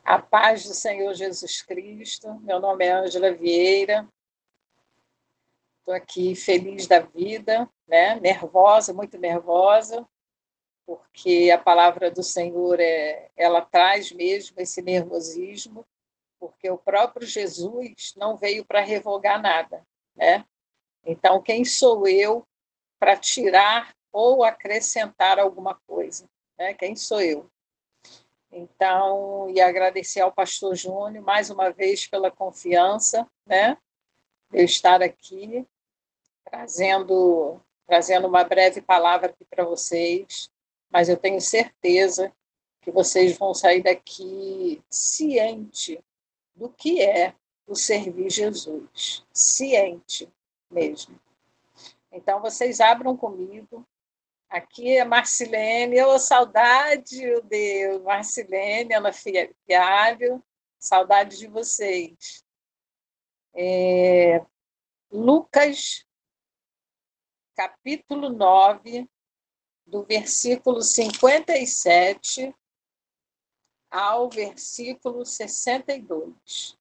A paz do Senhor Jesus Cristo. Meu nome é Ângela Vieira. Estou aqui feliz da vida, né? Nervosa, muito nervosa, porque a palavra do Senhor ela traz mesmo esse nervosismo, porque o próprio Jesus não veio para revogar nada, né? Então, quem sou eu para tirar ou acrescentar alguma coisa, né? Quem sou eu? Então, e agradecer ao pastor Júnior mais uma vez pela confiança, né? De eu estar aqui trazendo uma breve palavra aqui para vocês, mas eu tenho certeza que vocês vão sair daqui ciente do que é o servir Jesus, ciente mesmo. Então, vocês abram comigo. Aqui é Marcilene, saudade, meu Deus, Marcilene, Ana Fialho, saudade de vocês. Lucas, capítulo 9, do versículo 57 ao versículo 62.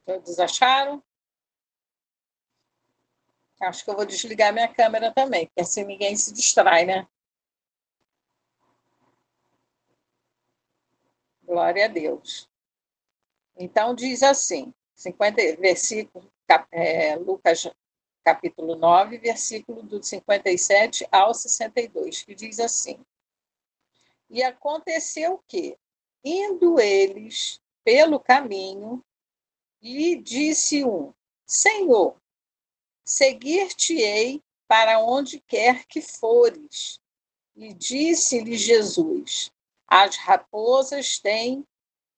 Todos acharam? Acho que eu vou desligar minha câmera também, porque assim ninguém se distrai, né? Glória a Deus. Então, diz assim, 50, versículo, Lucas, capítulo 9, versículo do 57 ao 62, que diz assim: E aconteceu que, indo eles pelo caminho, lhe disse um: Senhor, seguir-te-ei para onde quer que fores. E disse-lhe Jesus: As raposas têm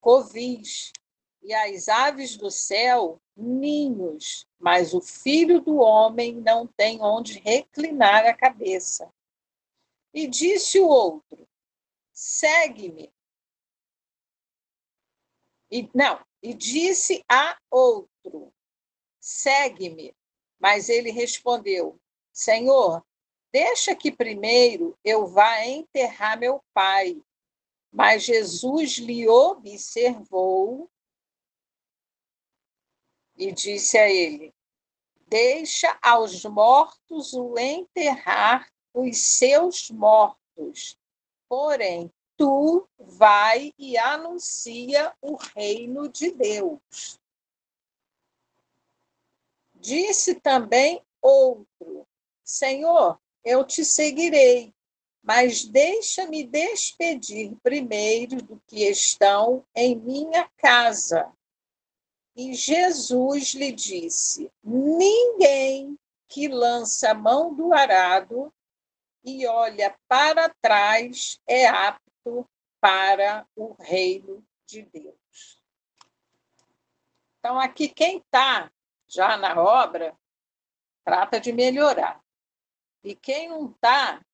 covis, e as aves do céu ninhos, mas o filho do homem não tem onde reclinar a cabeça. E disse o outro: Segue-me. E disse a outro: Segue-me. Mas ele respondeu: Senhor, deixa que primeiro eu vá enterrar meu pai. Mas Jesus lhe observou e disse a ele: Deixa aos mortos o enterrar os seus mortos. Porém, tu vai e anuncia o reino de Deus. Disse também outro: Senhor, eu te seguirei, mas deixa-me despedir primeiro do que estão em minha casa. E Jesus lhe disse: Ninguém que lança a mão do arado e olha para trás é apto para o reino de Deus. Então, aqui, quem está já na obra, trata de melhorar. E quem não está,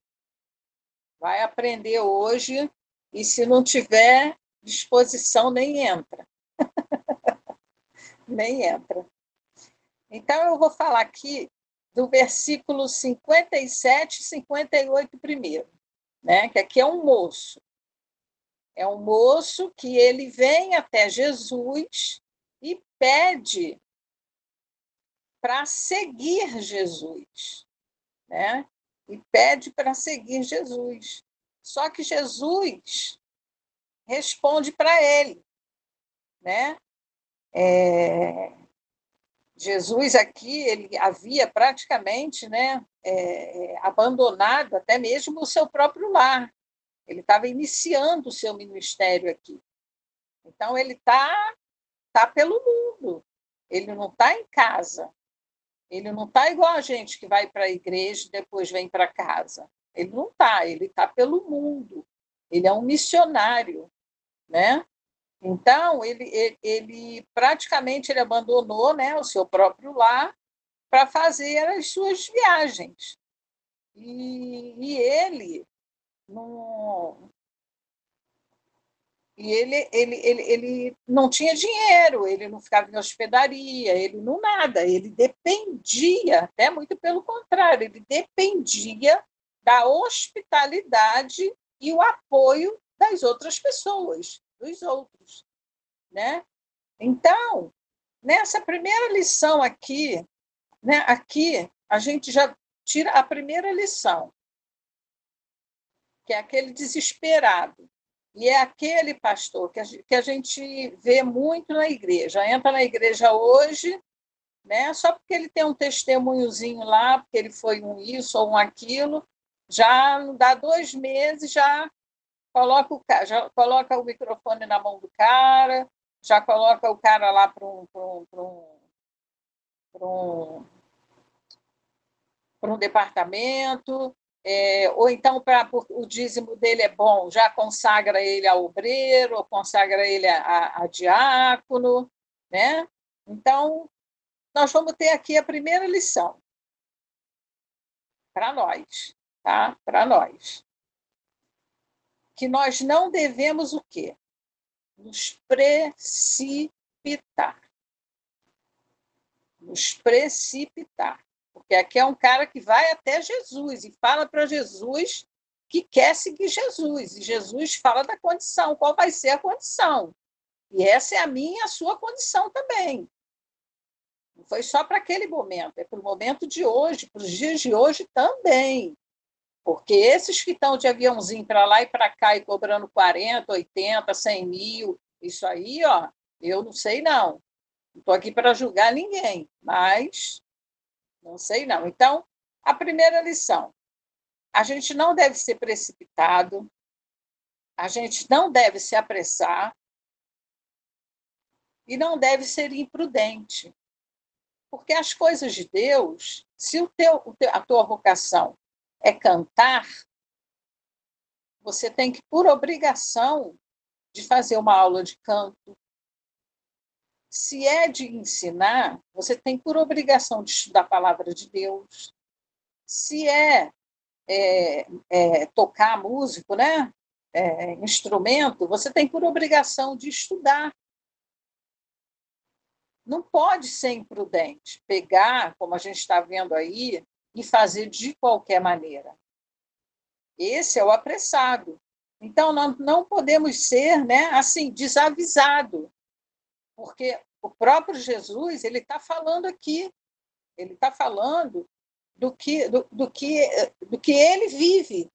vai aprender hoje, e se não tiver disposição, nem entra. Nem entra. Então, eu vou falar aqui do versículo 57 e 58 primeiro, né? Que aqui é um moço. É um moço que ele vem até Jesus e pede para seguir Jesus, né? E pede para seguir Jesus. Só que Jesus responde para ele, né? Jesus aqui ele havia praticamente, né, abandonado até mesmo o seu próprio lar. Ele estava iniciando o seu ministério aqui. Então, ele tá pelo mundo. Ele não está em casa. Ele não está igual a gente que vai para a igreja e depois vem para casa. Ele não está, ele está pelo mundo. Ele é um missionário, né? Então, ele praticamente ele abandonou, né, o seu próprio lar para fazer as suas viagens. E ele não, E ele não tinha dinheiro, ele não ficava em hospedaria, ele não nada, ele dependia, até muito pelo contrário, ele dependia da hospitalidade e o apoio das outras pessoas, dos outros, né? Então, nessa primeira lição aqui, né, aqui a gente já tira a primeira lição, que é aquele desesperado. E é aquele pastor que a gente vê muito na igreja. Entra na igreja hoje, né, só porque ele tem um testemunhozinho lá, porque ele foi um isso ou um aquilo, já não dá 2 meses, já coloca o microfone na mão do cara, já coloca o cara lá para um departamento, ou então o dízimo dele é bom, já consagra ele a obreiro, ou consagra ele a diácono, né? Então, nós vamos ter aqui a primeira lição para nós, tá? Para nós. Que nós não devemos o quê? Nos precipitar. Nos precipitar. Porque aqui é um cara que vai até Jesus e fala para Jesus que quer seguir Jesus. E Jesus fala da condição, qual vai ser a condição. E essa é a minha e a sua condição também. Não foi só para aquele momento, é para o momento de hoje, para os dias de hoje também. Porque esses que estão de aviãozinho para lá e para cá e cobrando 40, 80, 100 mil, isso aí, ó, eu não sei não. Não estou aqui para julgar ninguém, mas não sei não. Então, a primeira lição, a gente não deve ser precipitado, a gente não deve se apressar e não deve ser imprudente. Porque as coisas de Deus, se a tua vocação é cantar, você tem que, por obrigação, de fazer uma aula de canto. Se é de ensinar, você tem por obrigação de estudar a palavra de Deus. Se tocar músico, né? Instrumento, você tem por obrigação de estudar. Não pode ser imprudente, pegar, como a gente está vendo aí, e fazer de qualquer maneira. Esse é o apressado. Então, não podemos ser, né, assim, desavisado, porque o próprio Jesus ele está falando aqui, ele está falando do que ele vive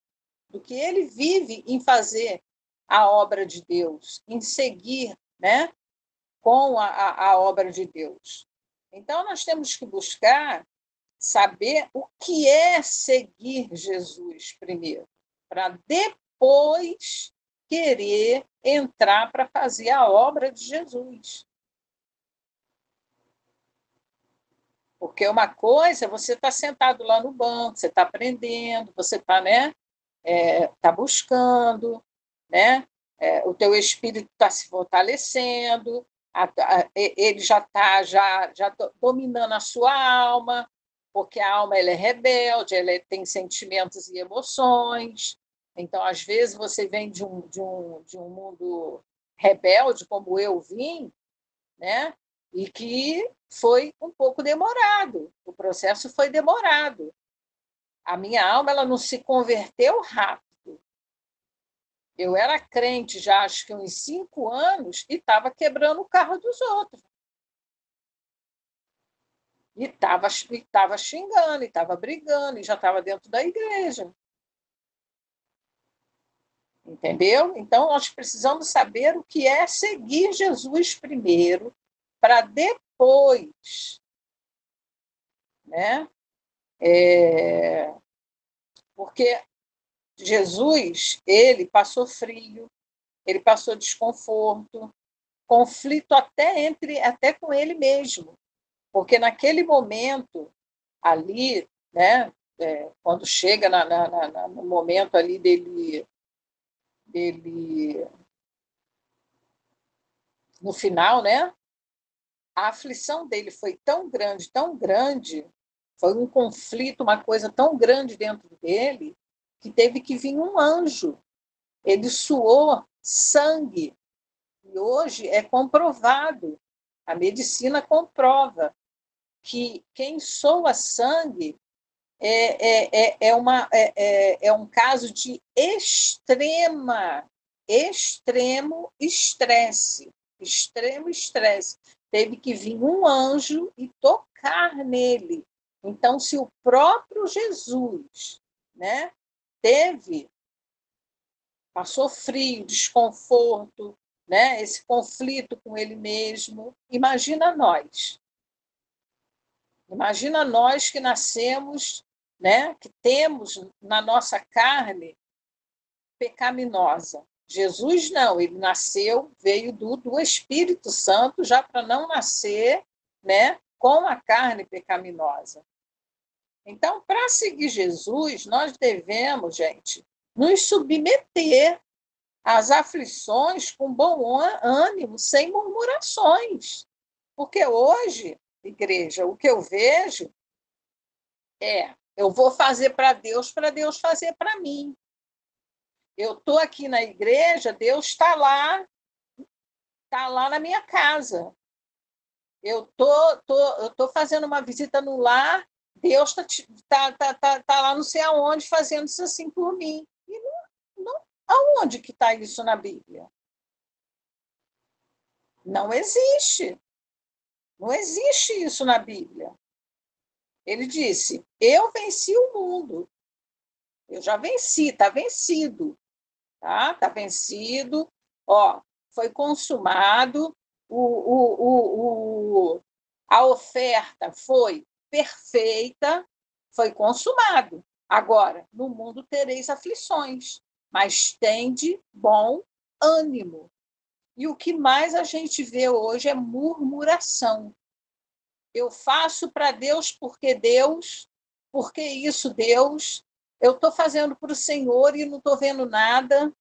em fazer a obra de Deus, em seguir, né, com a obra de Deus. Então, nós temos que buscar saber o que é seguir Jesus primeiro, para depois querer entrar para fazer a obra de Jesus. Porque uma coisa, você está sentado lá no banco, você está aprendendo, você está, né, tá buscando, né, o teu espírito está se fortalecendo, ele já está já dominando a sua alma, porque a alma ela é rebelde, ela tem sentimentos e emoções. Então, às vezes, você vem de um mundo rebelde, como eu vim, né? E que foi um pouco demorado, o processo foi demorado. A minha alma ela não se converteu rápido. Eu era crente já acho que uns 5 anos e estava quebrando o carro dos outros. E estava xingando, e estava brigando, e já estava dentro da igreja. Entendeu? Então, nós precisamos saber o que é seguir Jesus primeiro, para depois, né? Porque Jesus, ele passou frio, ele passou desconforto, conflito até com ele mesmo, porque naquele momento ali, né, quando chega no momento ali dele no final, né, a aflição dele foi tão grande, foi um conflito, uma coisa tão grande dentro dele, que teve que vir um anjo. Ele suou sangue, E hoje é comprovado, a medicina comprova que quem soa sangue é um caso de extremo estresse. Extremo estresse. Teve que vir um anjo e tocar nele. Então, se o próprio Jesus, né, passou frio, desconforto, né, esse conflito com ele mesmo, imagina nós. Imagina nós que nascemos, né, que temos na nossa carne pecaminosa. Jesus não, ele nasceu, veio do Espírito Santo já para não nascer, né, com a carne pecaminosa. Então, para seguir Jesus, nós devemos, gente, nos submeter às aflições com bom ânimo, sem murmurações. Porque hoje, igreja, o que eu vejo eu vou fazer para Deus fazer para mim. Eu estou aqui na igreja, Deus está lá na minha casa. Eu tô fazendo uma visita no lar, Deus tá lá não sei aonde fazendo isso assim por mim. E aonde que está isso na Bíblia? Não existe. Não existe isso na Bíblia. Ele disse: eu venci o mundo. Eu já venci, está vencido. Tá vencido. Ó, foi consumado. A oferta foi perfeita, foi consumado. Agora, no mundo tereis aflições, mas tende bom ânimo. E o que mais a gente vê hoje é murmuração. Eu faço para Deus, porque isso, Deus, eu estou fazendo para o Senhor e não estou vendo nada,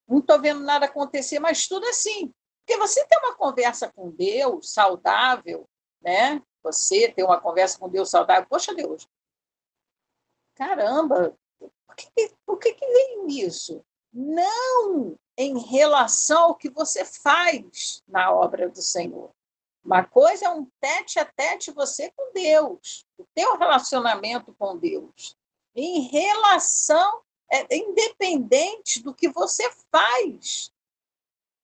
não estou vendo nada acontecer, mas tudo assim. Porque você tem uma conversa com Deus saudável, né? Você tem uma conversa com Deus saudável, poxa Deus, caramba, por que vem isso? Não em relação ao que você faz na obra do Senhor. Uma coisa é um tete a tete você com Deus, o teu relacionamento com Deus. Em relação, independente do que você faz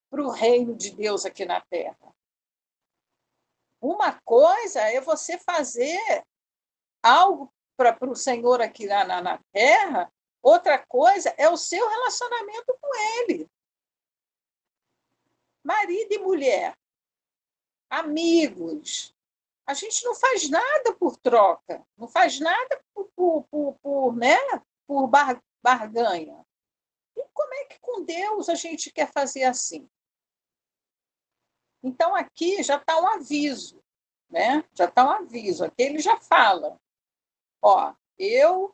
para o reino de Deus aqui na Terra. Uma coisa é você fazer algo para o Senhor aqui na Terra, outra coisa é o seu relacionamento com Ele. Marido e mulher, amigos. A gente não faz nada por troca, não faz nada né, por barganha. E como é que com Deus a gente quer fazer assim? Então, aqui já está um aviso, né? Já está um aviso. Aqui ele já fala, ó, eu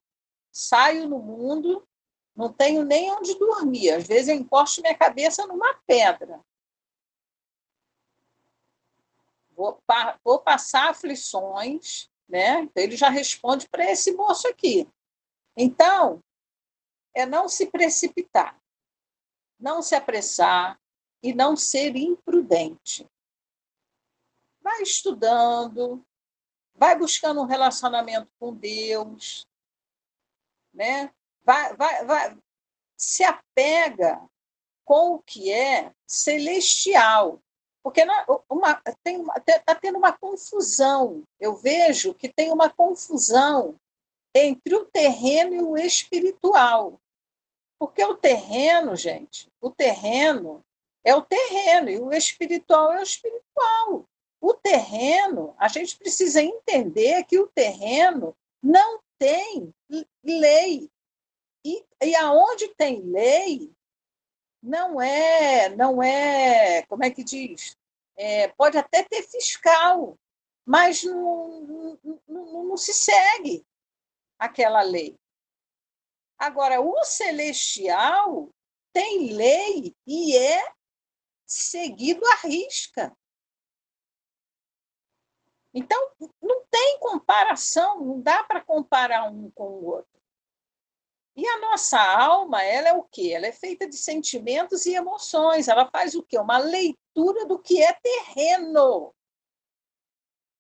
saio no mundo, não tenho nem onde dormir. Às vezes eu encosto minha cabeça numa pedra. Vou passar aflições, né? Então, ele já responde para esse moço aqui. Então, é não se precipitar, não se apressar e não ser imprudente. Vai estudando, vai buscando um relacionamento com Deus, né? Se apega com o que é celestial. Porque está tendo uma confusão. Eu vejo que tem uma confusão entre o terreno e o espiritual. Porque o terreno, gente, o terreno é o terreno e o espiritual é o espiritual. O terreno, a gente precisa entender que o terreno não tem lei. E aonde tem lei, como é que diz? Pode até ter fiscal, mas não se segue aquela lei. Agora, o celestial tem lei e é seguido à risca. Então, não tem comparação, não dá para comparar um com o outro. E a nossa alma, ela é o quê? Ela é feita de sentimentos e emoções. Ela faz o quê? Uma leitura do que é terreno.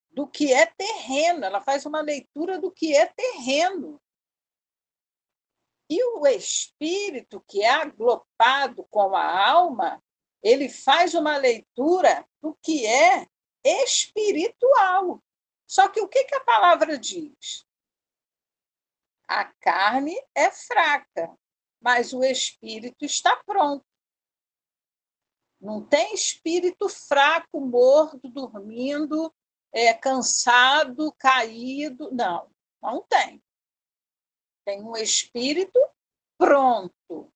Do que é terreno. Ela faz uma leitura do que é terreno. E o espírito, que é agrupado com a alma, ele faz uma leitura do que é espiritual. Só que o que a palavra diz? A carne é fraca, mas o espírito está pronto. Não tem espírito fraco, morto, dormindo, cansado, caído. Não, não tem. Tem um espírito pronto.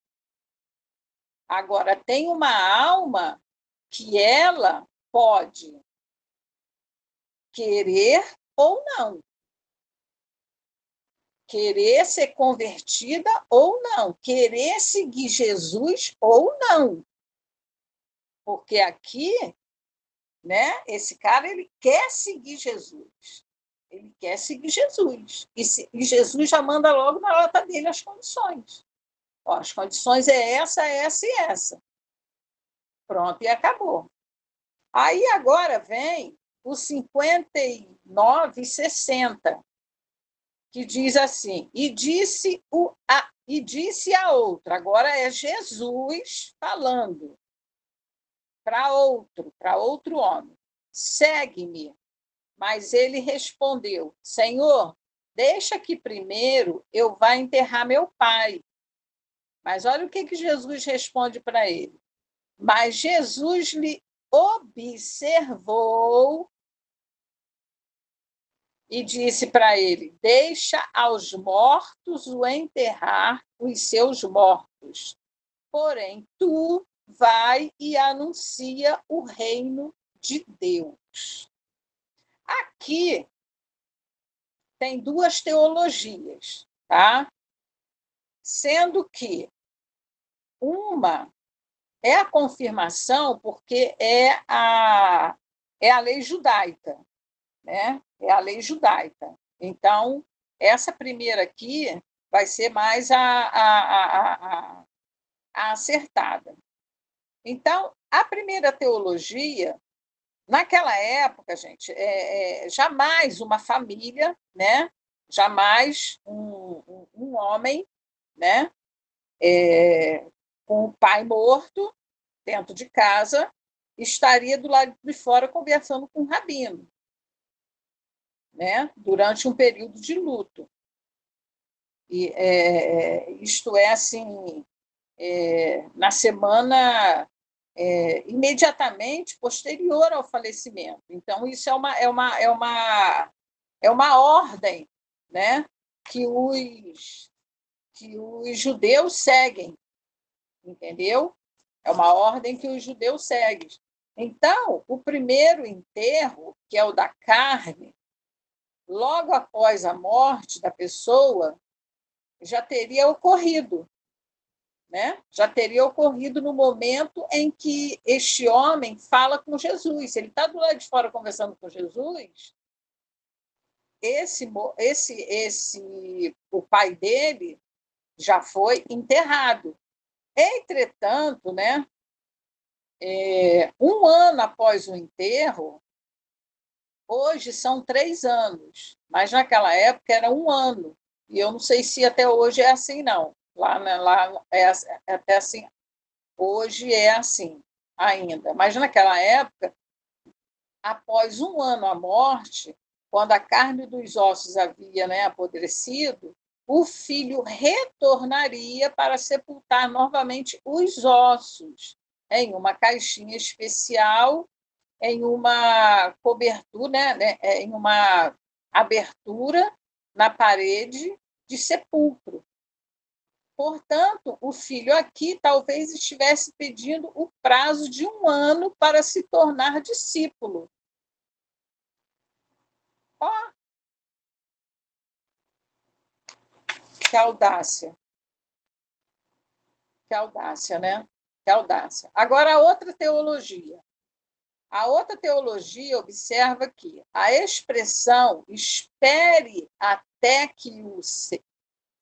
Agora, tem uma alma que ela pode querer ou não. Querer ser convertida ou não. Querer seguir Jesus ou não. Porque aqui, né, esse cara, ele quer seguir Jesus. Ele quer seguir Jesus. E Jesus já manda logo na lata dele as condições. Ó, as condições é essa e essa. Pronto, e acabou. Aí agora vem o 59 e 60, que diz assim, e disse a outra, agora é Jesus falando para outro homem, segue-me. Mas ele respondeu, Senhor, deixa que primeiro eu vá enterrar meu pai. Mas olha o que Jesus responde para ele. Mas Jesus lhe observou e disse para ele, deixa aos mortos o enterrar os seus mortos. Porém, tu vai e anuncia o reino de Deus. Aqui tem duas teologias, tá? Sendo que uma é a confirmação, porque é a lei judaica, né? É a lei judaica. Então, essa primeira aqui vai ser mais a acertada. Então, a primeira teologia, naquela época, gente, jamais uma família, né? Jamais um homem, né? Com o pai morto dentro de casa, estaria do lado de fora conversando com o rabino, né? Durante um período de luto. E, isto é, assim, na semana imediatamente posterior ao falecimento. Então, isso é uma ordem, né? que, que os judeus seguem, entendeu? É uma ordem que os judeus seguem. Então, o primeiro enterro, que é o da carne, logo após a morte da pessoa, já teria ocorrido, né? Já teria ocorrido no momento em que este homem fala com Jesus. Ele está do lado de fora conversando com Jesus. O pai dele já foi enterrado. Entretanto, né? Um ano após o enterro, hoje são 3 anos, mas naquela época era um ano. E eu não sei se até hoje é assim, não. Lá é até assim. Hoje é assim ainda. Mas naquela época, após um ano à morte, quando a carne dos ossos havia, né, apodrecido, o filho retornaria para sepultar novamente os ossos em uma caixinha especial, em uma cobertura, em uma abertura na parede de sepulcro. Portanto, o filho aqui talvez estivesse pedindo o prazo de um ano para se tornar discípulo. Ó, que audácia. Que audácia, né? Que audácia. Agora, a outra teologia. A outra teologia observa que a expressão espere até que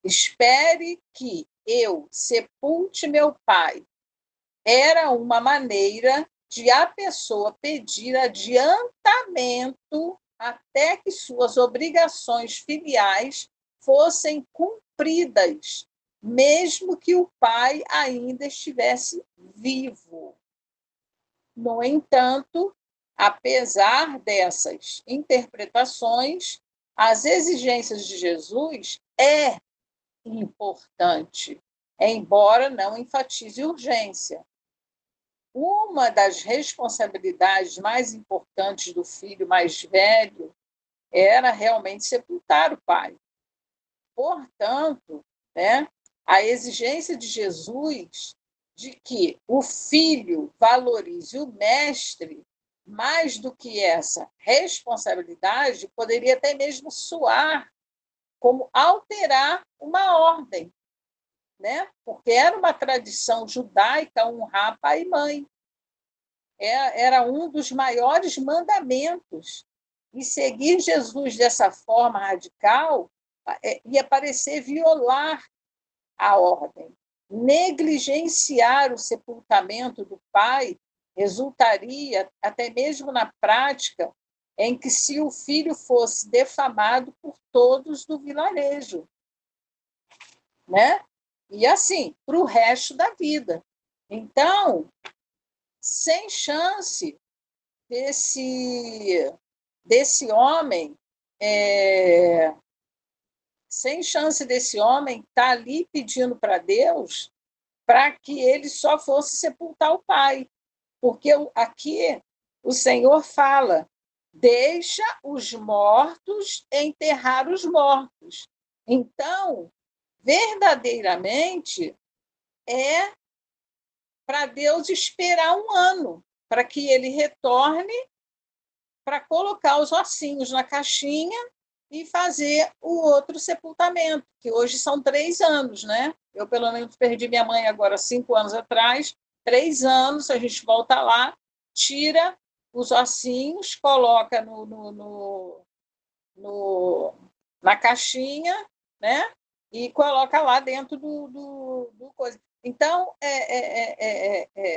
Espere que eu sepulte meu pai. Era uma maneira de a pessoa pedir adiantamento até que suas obrigações filiais fossem cumpridas, mesmo que o pai ainda estivesse vivo. No entanto, apesar dessas interpretações, as exigências de Jesus é importante, embora não enfatize urgência. Uma das responsabilidades mais importantes do filho mais velho era realmente sepultar o pai. Portanto, né, a exigência de Jesus de que o filho valorize o mestre mais do que essa responsabilidade poderia até mesmo soar como alterar uma ordem, né? Porque era uma tradição judaica honrar pai e mãe. Era um dos maiores mandamentos. E seguir Jesus dessa forma radical ia parecer violar a ordem. Negligenciar o sepultamento do pai resultaria, até mesmo na prática, em que se o filho fosse defamado por todos do vilarejo, né? E assim, para o resto da vida. Então, sem chance desse homem, sem chance desse homem estar ali pedindo para Deus para que ele só fosse sepultar o pai. Porque aqui o Senhor fala, deixa os mortos enterrar os mortos. Então, verdadeiramente, é para Deus esperar um ano para que ele retorne para colocar os ossinhos na caixinha e fazer o outro sepultamento, que hoje são 3 anos, né? Eu, pelo menos, perdi minha mãe agora 5 anos atrás, 3 anos, a gente volta lá, tira os ossinhos, coloca na caixinha, né? E coloca lá dentro do coisa. Então,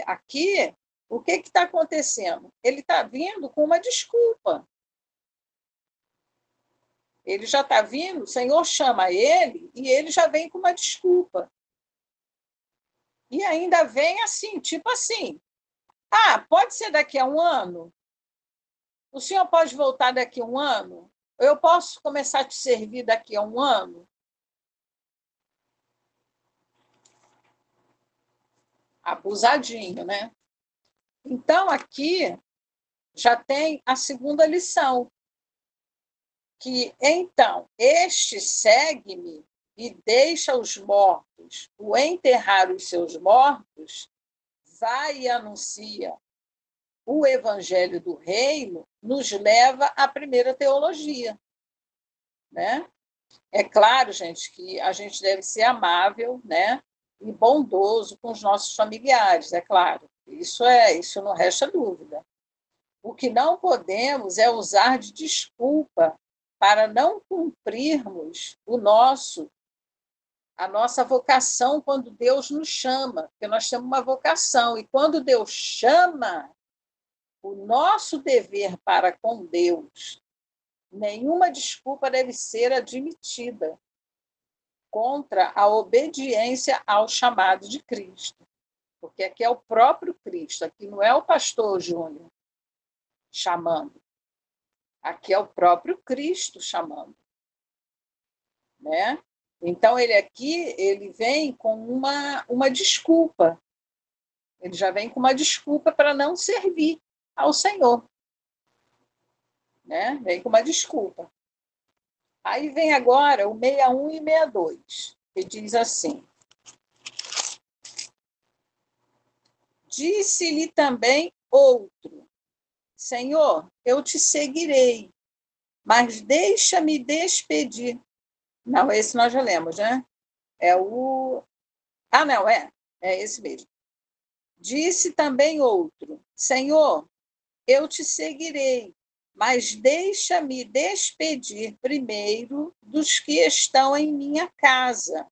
aqui, o que está acontecendo? Ele está vindo com uma desculpa. Ele já está vindo, o Senhor chama ele e ele já vem com uma desculpa. E ainda vem assim, tipo assim, pode ser daqui a um ano? O senhor pode voltar daqui a um ano? Eu posso começar a te servir daqui a um ano? Abusadinho, né? Então, aqui já tem a segunda lição, que, então, este segue-me e deixa os mortos, o enterrar os seus mortos, vai e anuncia o evangelho do reino, nos leva à primeira teologia, né? É claro, gente, que a gente deve ser amável, né? E bondoso com os nossos familiares, é claro. Isso não resta dúvida. O que não podemos é usar de desculpa para não cumprirmos a nossa vocação quando Deus nos chama, porque nós temos uma vocação, e quando Deus chama, o nosso dever para com Deus, nenhuma desculpa deve ser admitida contra a obediência ao chamado de Cristo, porque aqui é o próprio Cristo, aqui não é o pastor Júnior chamando, aqui é o próprio Cristo chamando, né? Então, ele vem com uma desculpa. Ele já vem com uma desculpa para não servir ao Senhor. Né? Vem com uma desculpa. Aí vem agora o 61 e 62, que diz assim: disse-lhe também outro, Senhor, eu te seguirei, mas deixa-me despedir. Não, esse nós já lemos, né? É o... não, é esse mesmo. Disse também outro, Senhor, eu te seguirei, mas deixa-me despedir primeiro dos que estão em minha casa.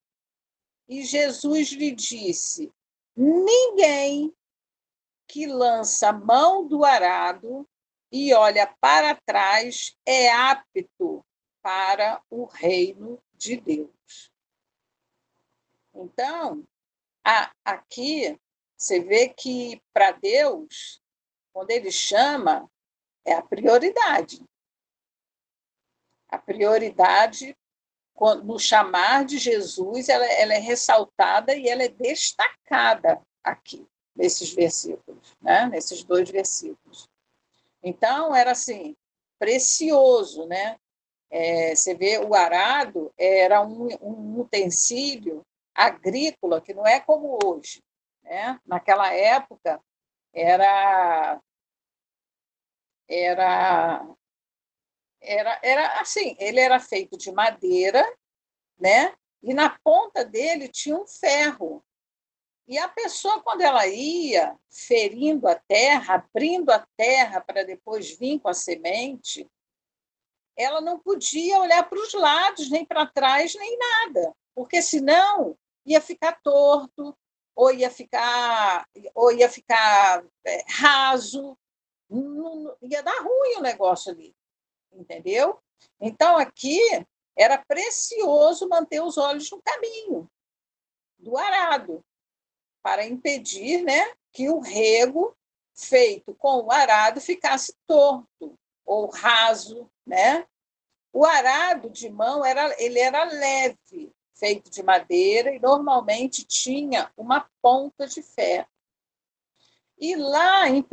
E Jesus lhe disse: ninguém que lança a mão do arado e olha para trás é apto para o reino de Deus. Então, aqui você vê que para Deus, quando ele chama, é a prioridade. A prioridade no chamar de Jesus, ela é ressaltada e ela é destacada aqui, nesses versículos, né? Nesses 2 versículos. Então, era assim, precioso, né? Você vê, o arado era um utensílio agrícola que não é como hoje, né? Naquela época, era, era, era assim, ele era feito de madeira, né? E na ponta dele tinha um ferro. E a pessoa, quando ela ia ferindo a terra, abrindo a terra para depois vir com a semente, ela não podia olhar para os lados, nem para trás, nem nada, porque senão ia ficar torto, ou ia ficar raso, ia dar ruim o negócio ali, entendeu? Então, aqui era precioso manter os olhos no caminho do arado, para impedir, né, que o rego feito com o arado ficasse torto ou raso, né? O arado de mão ele era leve, feito de madeira e normalmente tinha uma ponta de ferro. E lá em 1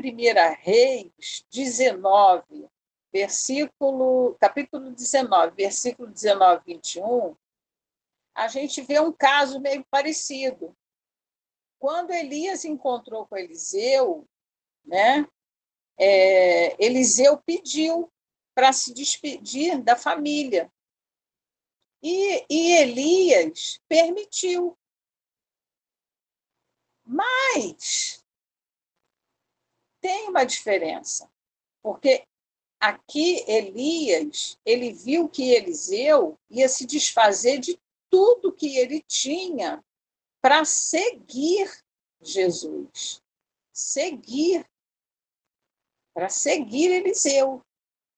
Reis 19, capítulo 19, versículo 19 e 21, a gente vê um caso meio parecido. Quando Elias encontrou com Eliseu, né, Eliseu pediu para se despedir da família. E Elias permitiu. Mas tem uma diferença, porque aqui Elias, ele viu que Eliseu ia se desfazer de tudo que ele tinha para seguir Jesus. Para seguir Eliseu.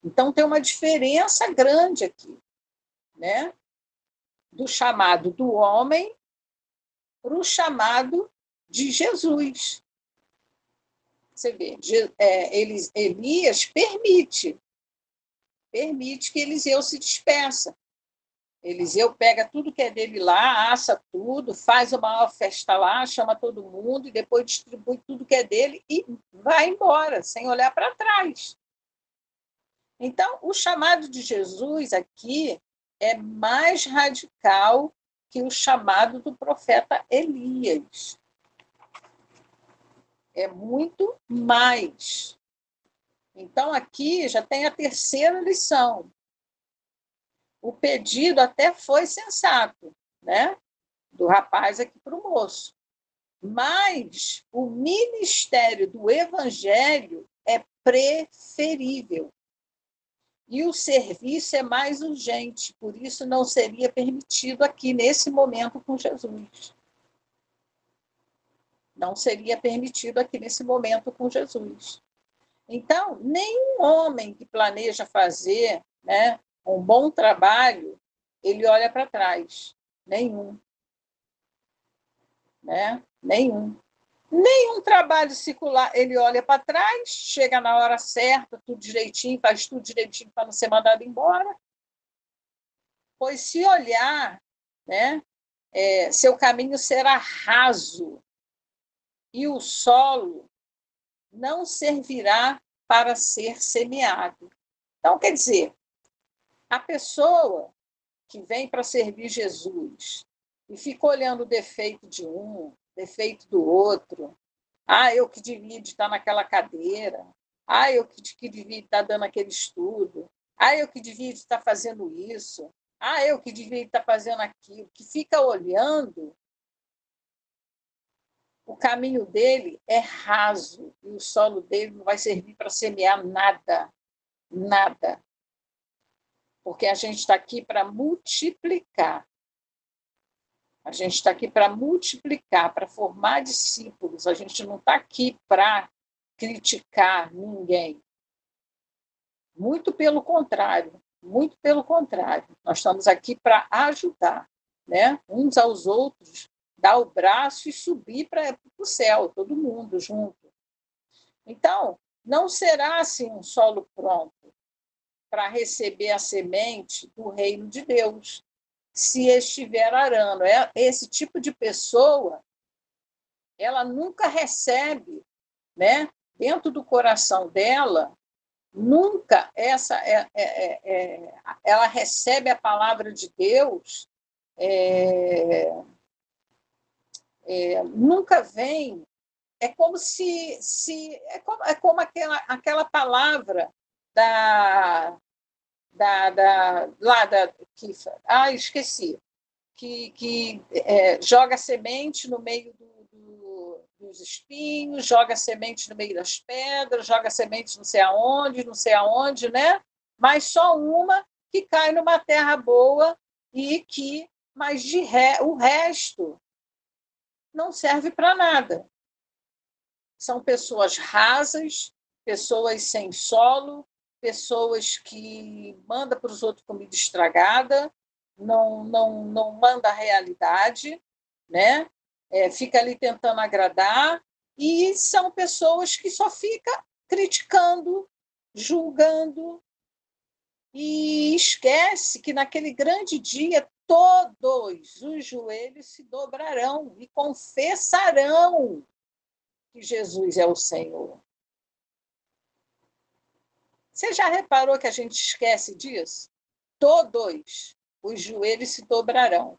Então tem uma diferença grande aqui, né? Do chamado do homem para o chamado de Jesus. Você vê, Elias permite que Eliseu se despeça. Eliseu pega tudo que é dele lá, assa tudo, faz uma maior festa lá, chama todo mundo e depois distribui tudo que é dele e vai embora, sem olhar para trás. Então, o chamado de Jesus aqui é mais radical que o chamado do profeta Elias. É muito mais. Então, aqui já tem a terceira lição. O pedido até foi sensato, né? Do rapaz aqui para o moço. Mas o ministério do evangelho é preferível. E o serviço é mais urgente, por isso não seria permitido aqui nesse momento com Jesus. Não seria permitido aqui nesse momento com Jesus. Então, nenhum homem que planeja fazer, né, um bom trabalho, ele olha para trás. Nenhum. Né? Nenhum. Nenhum trabalho circular, ele olha para trás, chega na hora certa, tudo direitinho, faz tudo direitinho para não ser mandado embora. Pois se olhar, né, seu caminho será raso e o solo não servirá para ser semeado. Então, quer dizer, a pessoa que vem para servir Jesus e fica olhando o defeito de um, defeito do outro, eu que devia estar naquela cadeira, eu que devia estar dando aquele estudo, eu que devia estar fazendo isso, eu que devia estar fazendo aquilo, que fica olhando, o caminho dele é raso e o solo dele não vai servir para semear nada. Nada. Porque a gente está aqui para multiplicar. A gente está aqui para multiplicar, para formar discípulos. A gente não está aqui para criticar ninguém. Muito pelo contrário, muito pelo contrário. Nós estamos aqui para ajudar, né? Uns aos outros, dar o braço e subir para o céu, todo mundo junto. Então, não será assim um solo pronto para receber a semente do reino de Deus, se estiver arando. Esse tipo de pessoa, ela nunca recebe, né, dentro do coração dela, nunca ela recebe a palavra de Deus, nunca vem. É como se é como aquela palavra lá que esqueci, que joga semente no meio dos espinhos, joga semente no meio das pedras, joga semente não sei aonde, né? Mas só uma que cai numa terra boa mas o resto não serve para nada. São pessoas rasas, pessoas sem solo, pessoas que mandam para os outros comida estragada, não manda a realidade, né? Fica ali tentando agradar, e são pessoas que só ficam criticando, julgando, e esquece que naquele grande dia todos os joelhos se dobrarão e confessarão que Jesus é o Senhor. Você já reparou que a gente esquece disso? Todos os joelhos se dobrarão.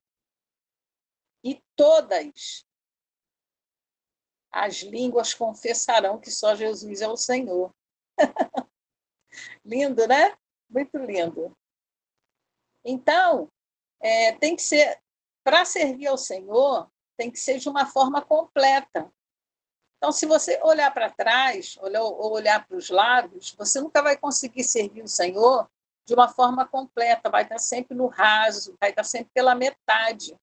E todas as línguas confessarão que só Jesus é o Senhor. Lindo, né? Muito lindo. Então, tem que ser, para servir ao Senhor, tem que ser de uma forma completa. Então, se você olhar para trás, ou olhar para os lados, você nunca vai conseguir servir o Senhor de uma forma completa, vai estar sempre no raso, vai estar sempre pela metade,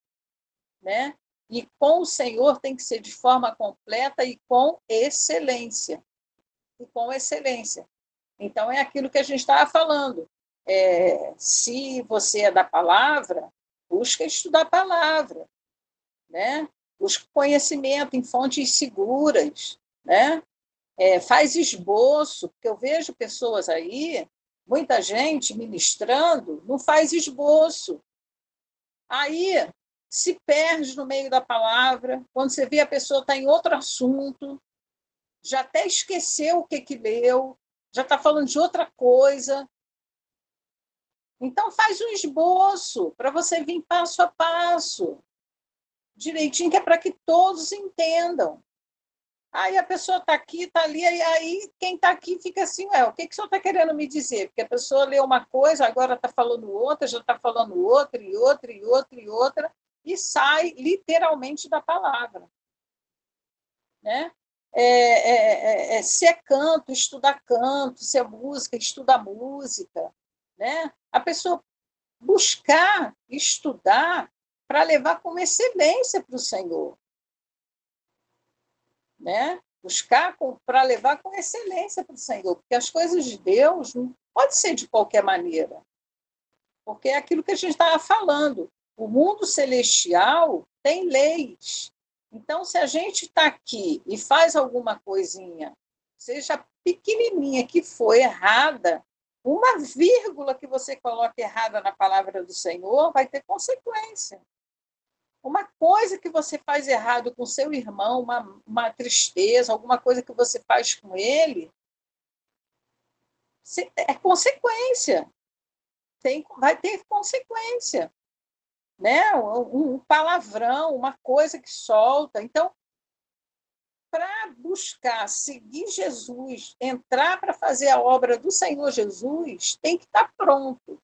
né? E com o Senhor tem que ser de forma completa e com excelência. E com excelência. Então, é aquilo que a gente estava falando. Se você é da palavra, busca estudar a palavra, né? Busca conhecimento em fontes seguras, né? Faz esboço, porque eu vejo pessoas aí, muita gente ministrando, não faz esboço. Aí se perde no meio da palavra, quando você vê a pessoa está em outro assunto, já até esqueceu o que leu, já está falando de outra coisa. Então faz um esboço para você vir passo a passo, direitinho, que é para que todos entendam. Aí a pessoa está aqui, está ali, aí quem está aqui fica assim, o que o senhor está querendo me dizer? Porque a pessoa leu uma coisa, agora está falando outra, já está falando outra, e outra, e outra, e outra, e sai literalmente da palavra. Né? Se é canto, se é música, estuda música. Né? A pessoa buscar, estudar, para levar com excelência para o Senhor. Né? Buscar para levar com excelência para o Senhor, porque as coisas de Deus não pode ser de qualquer maneira, porque é aquilo que a gente estava falando, o mundo celestial tem leis, então se a gente está aqui e faz alguma coisinha, seja pequenininha que for errada, uma vírgula que você coloca errada na palavra do Senhor vai ter consequência. Uma coisa que você faz errado com seu irmão, uma tristeza, alguma coisa que você faz com ele, é consequência. Vai ter consequência. Né? Um palavrão, uma coisa que solta. Então, para buscar seguir Jesus, entrar para fazer a obra do Senhor Jesus, tem que estar pronto.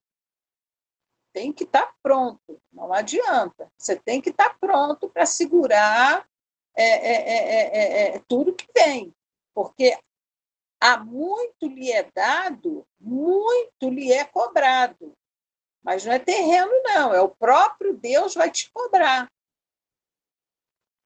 Tem que estar pronto, não adianta. Você tem que estar pronto para segurar tudo que vem, porque há muito lhe é dado, muito lhe é cobrado. Mas não é terreno, não, é o próprio Deus vai te cobrar.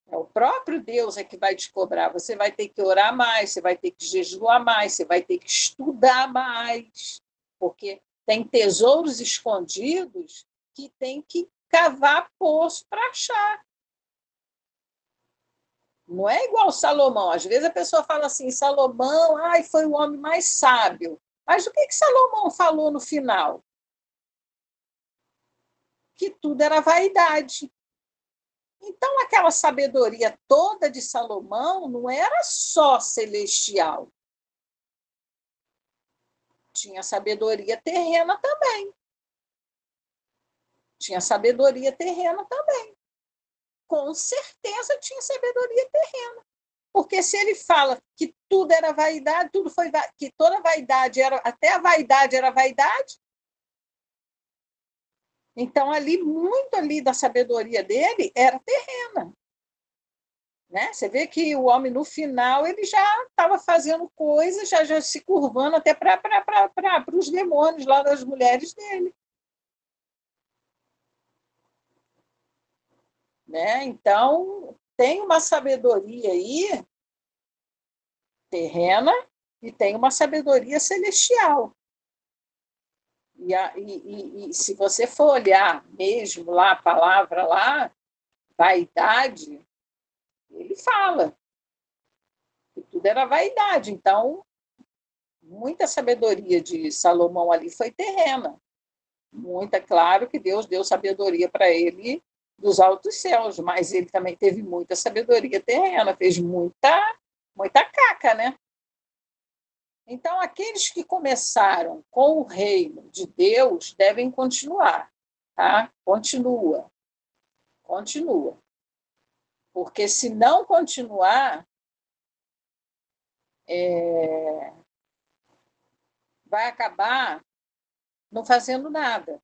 É o próprio Deus é que vai te cobrar. Você vai ter que orar mais, você vai ter que jejuar mais, você vai ter que estudar mais, porque tem tesouros escondidos que tem que cavar poço para achar. Não é igual Salomão. Às vezes a pessoa fala assim, Salomão, ai, foi o homem mais sábio. Mas o que Salomão falou no final? Que tudo era vaidade. Então, aquela sabedoria toda de Salomão não era só celestial. Tinha sabedoria terrena também. Tinha sabedoria terrena também. Com certeza tinha sabedoria terrena. Porque se ele fala que tudo era vaidade, tudo foi que toda vaidade era, até a vaidade era vaidade, então ali muito ali da sabedoria dele era terrena. Né? Você vê que o homem, no final, ele já estava fazendo coisas, já se curvando até para os demônios lá das mulheres dele. Né? Então, tem uma sabedoria aí terrena e tem uma sabedoria celestial. E se você for olhar mesmo lá a palavra lá, vaidade, ele fala que tudo era vaidade. Então, muita sabedoria de Salomão ali foi terrena. Muita, claro que Deus deu sabedoria para ele dos altos céus, mas ele também teve muita sabedoria terrena, fez muita caca, né? Então, aqueles que começaram com o reino de Deus devem continuar, tá? Continua. Porque se não continuar, vai acabar não fazendo nada,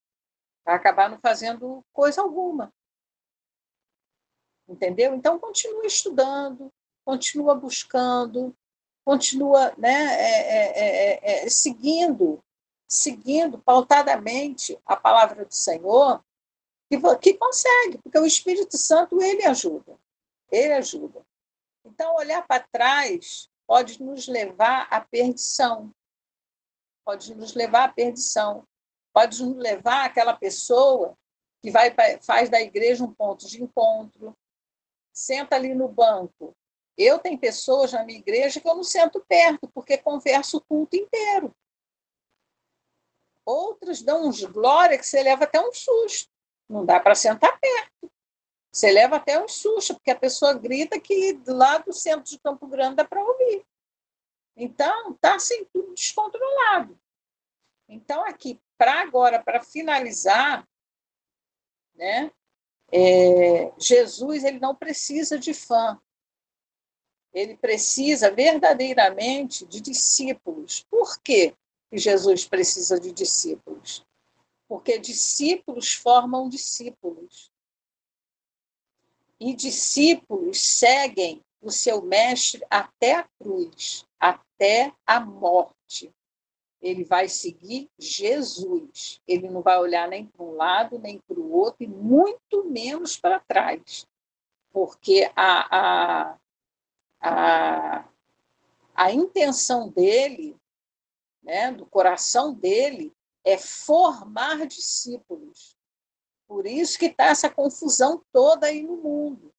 vai acabar não fazendo coisa alguma. Entendeu? Então, continua estudando, continua buscando, continua, né, seguindo pautadamente a palavra do Senhor, que consegue, porque o Espírito Santo, ele ajuda. Então, olhar para trás pode nos levar à perdição, pode nos levar àquela pessoa que faz da igreja um ponto de encontro, senta ali no banco. Eu tenho pessoas na minha igreja que eu não sento perto, porque converso o culto inteiro. Outras dão uns glória que você leva até um susto. Não dá para sentar perto. Você leva até um susto, porque a pessoa grita que lá do centro de Campo Grande dá para ouvir. Então, está assim, tudo descontrolado. Então, aqui, para finalizar, né, Jesus ele não precisa de fã. Ele precisa verdadeiramente de discípulos. Por quê que Jesus precisa de discípulos? Porque discípulos formam discípulos. E discípulos seguem o seu mestre até a cruz, até a morte. Ele vai seguir Jesus. Ele não vai olhar nem para um lado, nem para o outro, e muito menos para trás. Porque a intenção dele, né, do coração dele, é formar discípulos. Por isso que está essa confusão toda aí no mundo.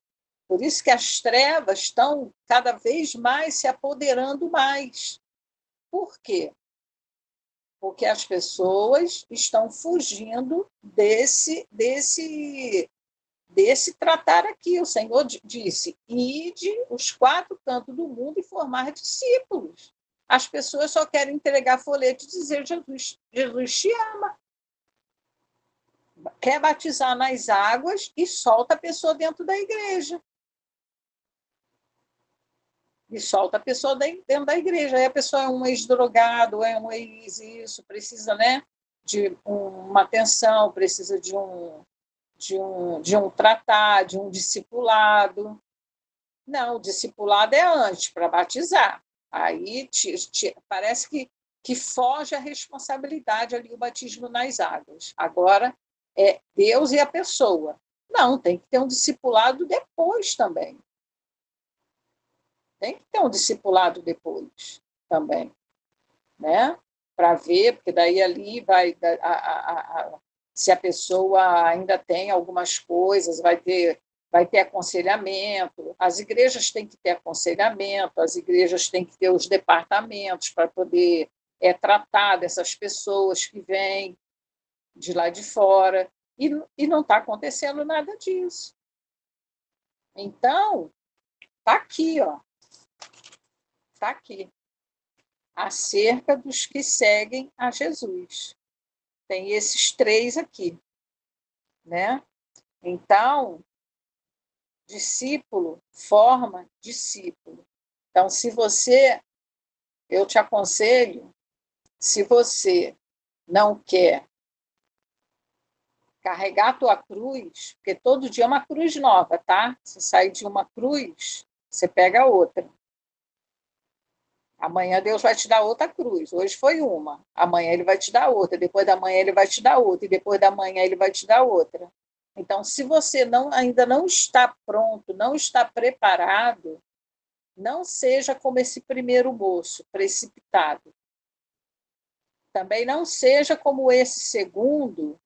Por isso que as trevas estão cada vez mais se apoderando mais. Por quê? Porque as pessoas estão fugindo desse tratar aqui. O Senhor disse, ide os 4 cantos do mundo e formar discípulos. As pessoas só querem entregar folheto e dizer Jesus te ama. Quer batizar nas águas e solta a pessoa dentro da igreja. E solta a pessoa dentro da igreja. Aí a pessoa é um ex-drogado, é um ex-isso, precisa, né, de uma atenção, precisa de um tratar, de um discipulado. Não, o discipulado é antes, para batizar. Aí parece que que foge à responsabilidade ali, o batismo nas águas. Agora, é Deus e a pessoa. Não, tem que ter um discipulado depois também. Tem que ter um discipulado depois também, né? Para ver, porque daí ali vai... se a pessoa ainda tem algumas coisas, vai ter aconselhamento, as igrejas têm que ter aconselhamento, as igrejas têm que ter os departamentos para poder tratar dessas pessoas que vêm de lá de fora, e não está acontecendo nada disso. Então, está aqui, ó. Está aqui. Acerca dos que seguem a Jesus. Tem esses 3 aqui, né? Então, discípulo forma discípulo. Então, eu te aconselho, se você não quer carregar a tua cruz, porque todo dia é uma cruz nova, tá? Se sair de uma cruz, você pega outra. Amanhã Deus vai te dar outra cruz. Hoje foi uma. Amanhã ele vai te dar outra. Depois da manhã ele vai te dar outra. E depois da manhã ele vai te dar outra. Então, se você ainda não está pronto, não está preparado, não seja como esse primeiro moço, precipitado. Também não seja como esse segundo,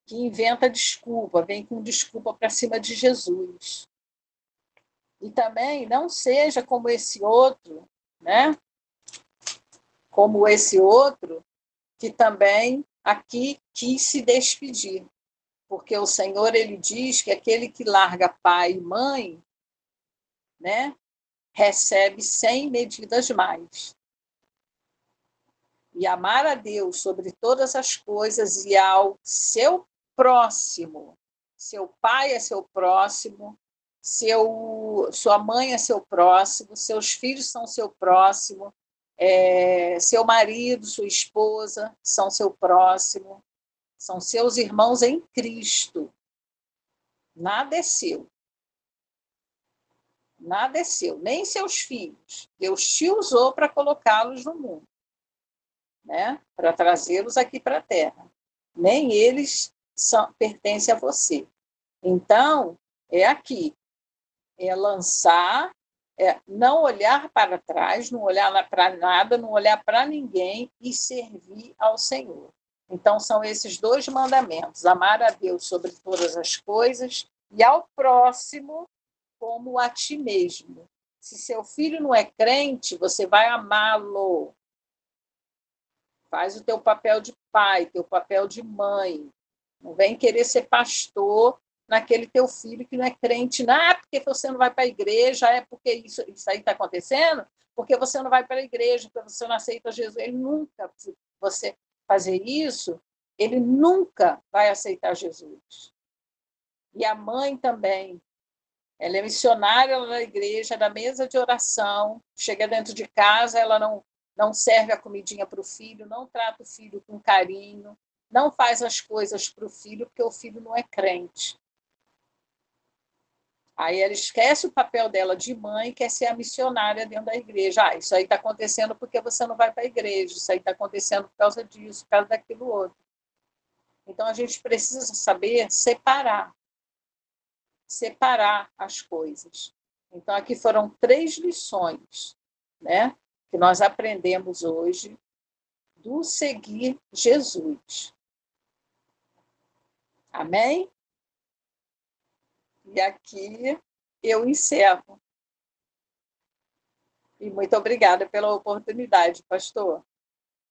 que inventa desculpa, vem com desculpa para cima de Jesus. E também não seja como esse outro, né? Como esse outro, que também aqui quis se despedir. Porque o Senhor, ele diz que aquele que larga pai e mãe, né, recebe 100 medidas mais. E amar a Deus sobre todas as coisas e ao seu próximo. Seu pai é seu próximo, sua mãe é seu próximo, seus filhos são seu próximo, seu marido, sua esposa são seu próximo, são seus irmãos em Cristo. Nada é seu. Nada é seu, nem seus filhos. Deus te usou para colocá-los no mundo, né? Para trazê-los aqui para a Terra. Nem eles pertencem a você. Então, é aqui. É lançar, não olhar para trás, não olhar para nada, não olhar para ninguém e servir ao Senhor. Então, são esses 2 mandamentos: amar a Deus sobre todas as coisas e ao próximo como a ti mesmo. Se seu filho não é crente, você vai amá-lo. Faz o teu papel de pai, teu papel de mãe. Não vem querer ser pastor naquele teu filho que não é crente. Não, porque você não vai para a igreja, é porque isso aí está acontecendo, porque você não vai para a igreja, porque você não aceita Jesus. Ele nunca, se você fazer isso, ele nunca vai aceitar Jesus. E a mãe também. Ela é missionária na igreja, da mesa de oração, chega dentro de casa, ela não serve a comidinha para o filho, não trata o filho com carinho, não faz as coisas para o filho, porque o filho não é crente. Aí ela esquece o papel dela de mãe e quer ser a missionária dentro da igreja. Isso aí está acontecendo porque você não vai para a igreja, isso aí está acontecendo por causa disso, por causa daquilo outro. Então, a gente precisa saber separar as coisas. Então, aqui foram 3 lições, né, que nós aprendemos hoje do seguir Jesus. Amém? E aqui eu encerro. E muito obrigada pela oportunidade, pastor.